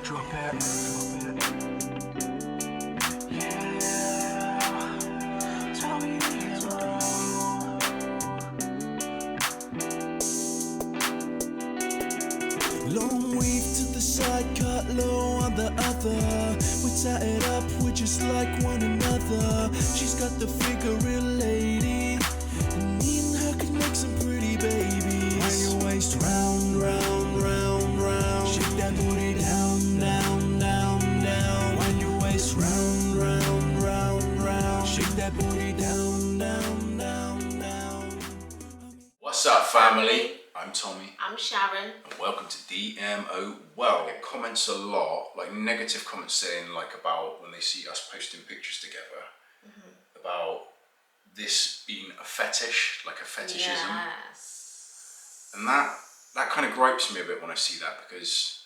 Drop it. Tell me it's wrong. Long weave to the side, cut low on the other. We tie it up, we're just like one another. She's got the figure, real lady, and me and her could make some pretty babies. Wind your waist round, round, round, round. Shake that booty down, down, down, down. Wind your waist round, round, round, round. Shake that booty down, down, down, down. What's up, family? I'm Tommy. I'm Sharon. And welcome to DMO. Well, I get comments a lot, like negative comments saying like about when they see us posting pictures together, about this being a fetish, like a fetishism. Yes. And that kind of gripes me a bit when I see that, because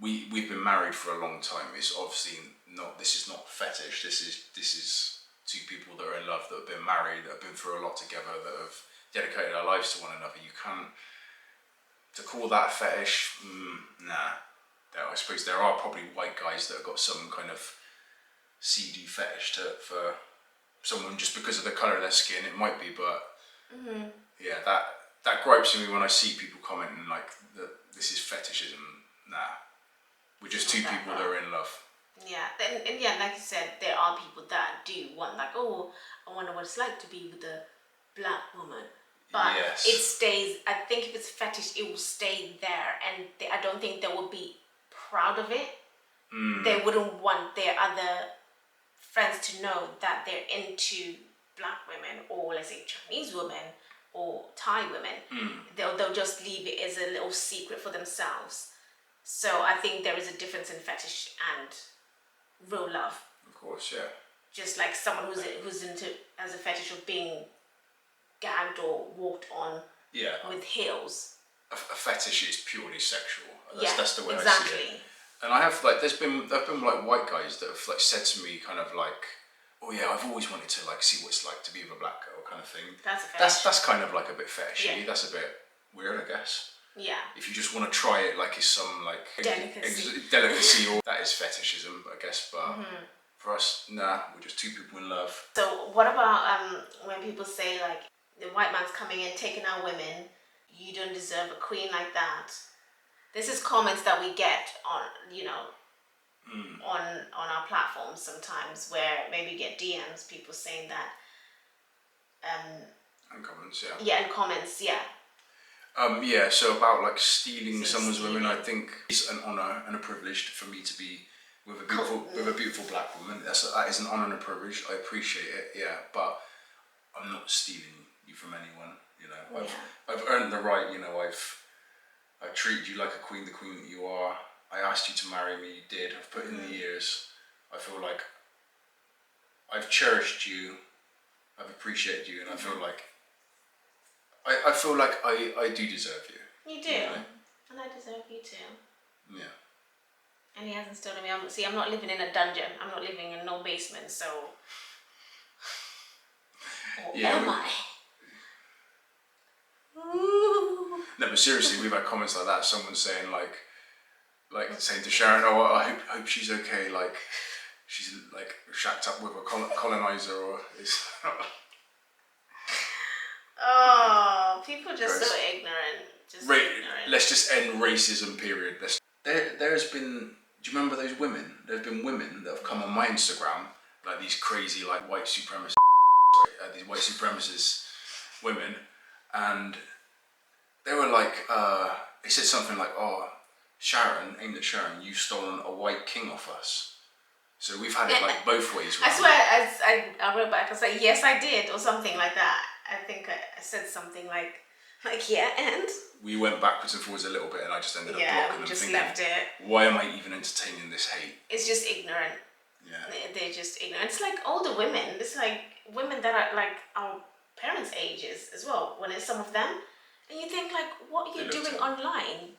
we've been married for a long time. It's obviously not, this is not fetish. This is two people that are in love, that have been married, that have been through a lot together, that have dedicated our lives to one another. You can't, to call that a fetish, nah. I suppose there are probably white guys that have got some kind of seedy fetish for someone just because of the colour of their skin. It might be, but yeah, that gripes me when I see people commenting like that this is fetishism. Nah, we're just two people that are in love. Yeah, and yeah, like you said, there are people that do want, like, oh, I wonder what it's like to be with a black woman. But yes, it stays, I think if it's fetish, it will stay there, and I don't think they will be proud of it. They wouldn't want their other friends to know that they're into black women, or let's say Chinese women or Thai women. They'll just leave it as a little secret for themselves. So I think there is a difference in fetish and real love. of course, yeah. Just like someone who's into as a fetish of being gagged or walked on with heels. A fetish is purely sexual. That's the way exactly. I see it. And I have like, there've been like white guys that have like said to me kind of like, oh yeah, I've always wanted to like see what it's like to be with a black girl, kind of thing. That's a fetish. That's kind of like a bit fetishy. Yeah. That's a bit weird, I guess. Yeah. If you just want to try it like it's some like delicacy, or that is fetishism, I guess. But for us, nah, we're just two people in love. So what about when people say like the white man's coming in taking our women, you don't deserve a queen like that? This is comments that we get on, on our platforms sometimes, where maybe you get DMs, people saying that. And comments, yeah. Yeah, and comments, yeah. Yeah, so about like stealing someone's women, I think it's an honour and a privilege for me to be with a beautiful black woman. That is an honour and a privilege. I appreciate it, yeah, but I'm not stealing you from anyone. I've earned the right. I've treated you like a queen, the queen that you are. I asked you to marry me, you did. I've put in the years. I feel like I've cherished you, I've appreciated you, and I feel like I do deserve you. You do, and I deserve you too. Yeah. And he hasn't stolen me. I'm not living in a dungeon. I'm not living in no basement, so... Or am I? Ooh. No, but seriously, we've had comments like that. Someone saying like saying to Sharon, "Oh, I hope she's okay. Like she's like shacked up with a colonizer, or is." Oh, people are just so ignorant. Let's just end racism. Period. There's been. Do you remember those women? There's been women that have come on my Instagram, like these crazy like white supremacist, these white supremacist women. And they were like, they said something like, "Oh, Sharon, aimed at Sharon, you've stolen a white king off us." So we've had it like both ways. I swear, I wrote back, I was like, "Yes, I did," or something like that. I think I said something like yeah, and? We went backwards and forwards a little bit, and I just ended up blocking them. Yeah, we just thinking, left it. Why am I even entertaining this hate? It's just ignorant. Yeah. They're just ignorant. It's like older women. It's like women that are like our parents' ages as well, when it's some of them. And you think like, what are you doing online?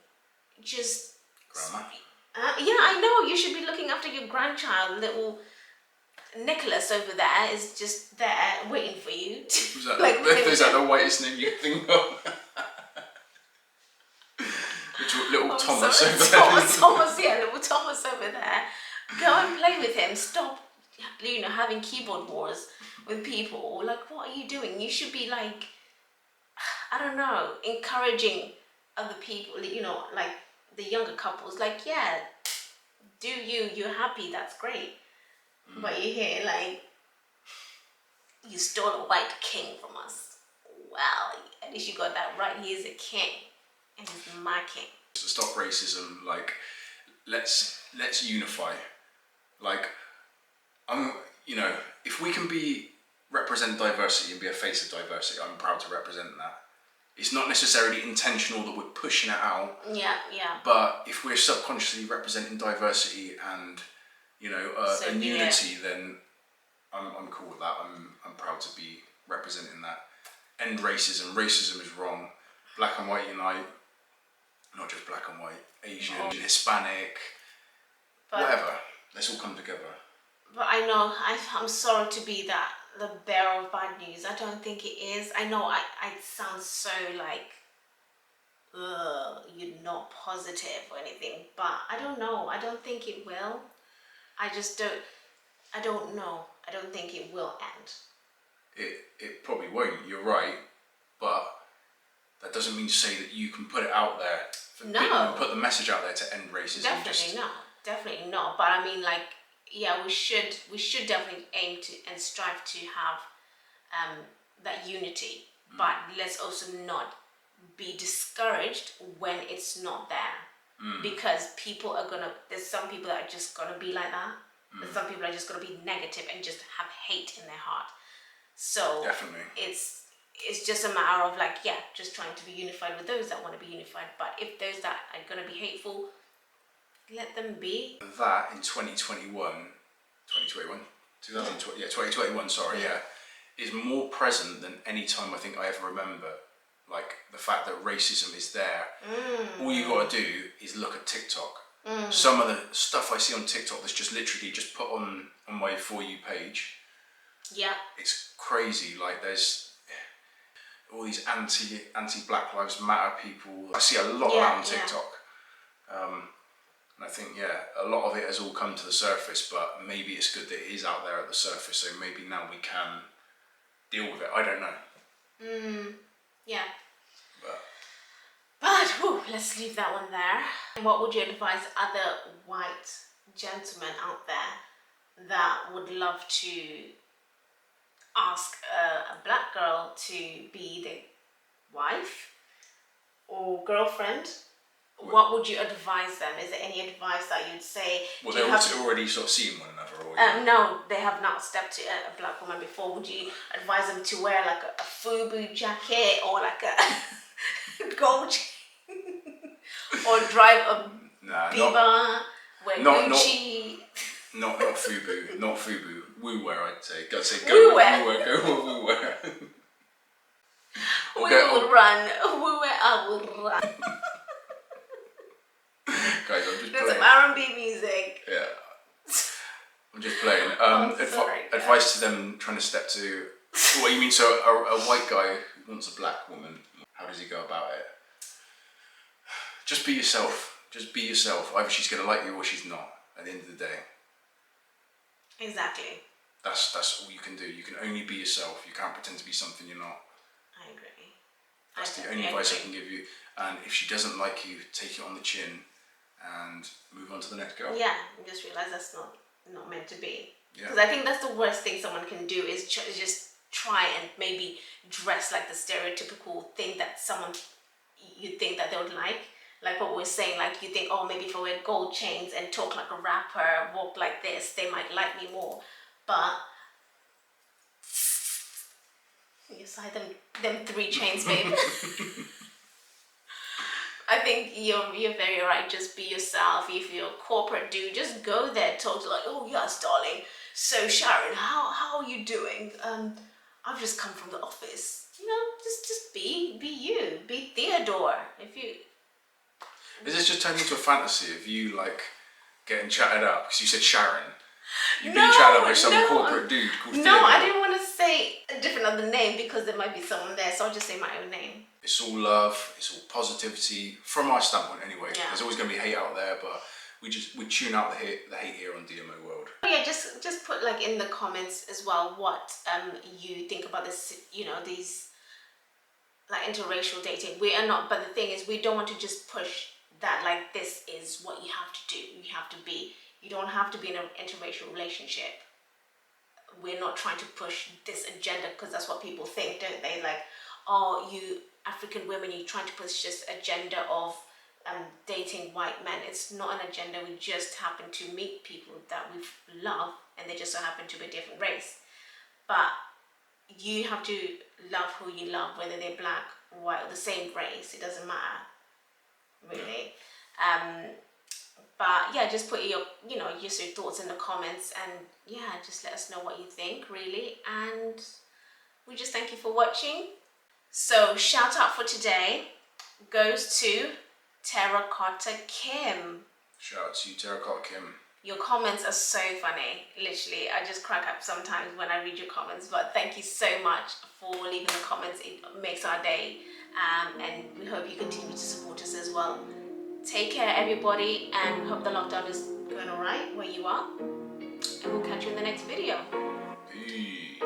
Just... Grandma? Yeah, I know. You should be looking after your grandchild. Little Nicholas over there is just there waiting for you. Was that, is that the whitest name you think of? Little Thomas over there. Thomas, yeah, Don't play with him. Stop, having keyboard wars with people. Like, what are you doing? You should be like, I don't know, encouraging other people, like the younger couples. Like, yeah, do you're happy, that's great. But you hear, like, you stole a white king from us. Well, at least you got that right. He is a king, and he's my king. Stop racism. Like, let's unify. Like, if we can represent diversity and be a face of diversity, I'm proud to represent that. It's not necessarily intentional that we're pushing it out. Yeah. But if we're subconsciously representing diversity and and unity, then I'm cool with that. I'm proud to be representing that. End racism. Racism is wrong. Black and white unite. Not just black and white. Asian, Hispanic, whatever. Let's all come together. But I know I'm sorry to be the bearer of bad news. I don't think it is. I know I sound so like, you're not positive or anything, but I don't know. I don't think it will. I don't know. I don't think it will end. It probably won't, you're right, but that doesn't mean to say that you can put it out there. Put the message out there to end racism. Definitely not. But I mean, like, yeah, we should definitely aim to and strive to have that unity. But let's also not be discouraged when it's not there. Because there's some people that are just gonna be like that. There's some people that are just gonna be negative and just have hate in their heart. So definitely, it's just a matter of like, yeah, just trying to be unified with those that want to be unified. But if those that are going to be hateful, let them be. That in 2021, sorry, is more present than any time I think I ever remember. Like, the fact that racism is there. All you got to do is look at TikTok. Some of the stuff I see on TikTok that's just literally just put on my For You page. Yeah. It's crazy. Like, there's all these anti-Black Lives Matter people. I see a lot of that on TikTok. And I think, a lot of it has all come to the surface, but maybe it's good that it is out there at the surface, so maybe now we can deal with it. I don't know. Yeah. But let's leave that one there. And what would you advise other white gentlemen out there that would love to ask a black girl to be the wife or girlfriend? What would you advise them? Is there any advice that you'd say? Well, they're already sort of seeing one another, or no, they have not stepped to a black woman before. Would you advise them to wear like a FUBU jacket or like a gold chain, or drive a Biba, wear Gucci? Not FUBU, not FUBU. Woo wear, I'd say. Gotta say go woo woo wear. Go woo wear. We will run. Woo wear, I will run. Guys, I'm just There's playing. some R&B music. Yeah. I'm just playing. Advice to them trying to step to. What you mean? So a white guy who wants a black woman. How does he go about it? Just be yourself. Just be yourself. Either she's gonna like you or she's not. At the end of the day. Exactly. That's all you can do. You can only be yourself. You can't pretend to be something you're not. I agree. That's the only advice I can give you. And if she doesn't like you, take it on the chin and move on to the next girl. Yeah, just realize that's not meant to be. Yeah. Because I think that's the worst thing someone can do is just try and maybe dress like the stereotypical thing that someone you think that they would like. Like what we're saying, like you think, oh, maybe if I wear gold chains and talk like a rapper, walk like this, they might like me more. But yes, I had them 3 chains, babe. I think you're very right. Just be yourself. If you're a corporate dude, just go there, talk to like, oh yes, darling. So Sharon, how are you doing? I've just come from the office. Just be you. Be Theodore. Is this just turning into a fantasy of you like getting chatted up? Because you said Sharon. You've been chatted up by some corporate dude called Theodore. No, I didn't want to say a different other name because there might be someone there, so I'll just say my own name. It's all love, it's all positivity, from our standpoint anyway. Yeah. There's always going to be hate out there, but we tune out the hate here on DMO World. Yeah, just put like in the comments as well what you think about this, you know, these like interracial dating. We are not, but the thing is, we don't want to just push that like this is what you have to do. You don't have to be in an interracial relationship. We're not trying to push this agenda, because that's what people think, don't they? Like, oh, you African women, you're trying to push this agenda of dating white men. It's not an agenda. We just happen to meet people that we love, and they just so happen to be a different race. But you have to love who you love, whether they're black, white, or the same race. It doesn't matter, really. But yeah, just put your thoughts in the comments, and yeah, just let us know what you think, really. And we just thank you for watching. So shout out for today goes to Terracotta Kim. Shout out to you, Terracotta Kim. Your comments are so funny. Literally, I just crack up sometimes when I read your comments. But thank you so much for leaving the comments. It makes our day. And we hope you continue to support us as well. Take care, everybody, and hope the lockdown is going all right where you are. And we'll catch you in the next video. Peace.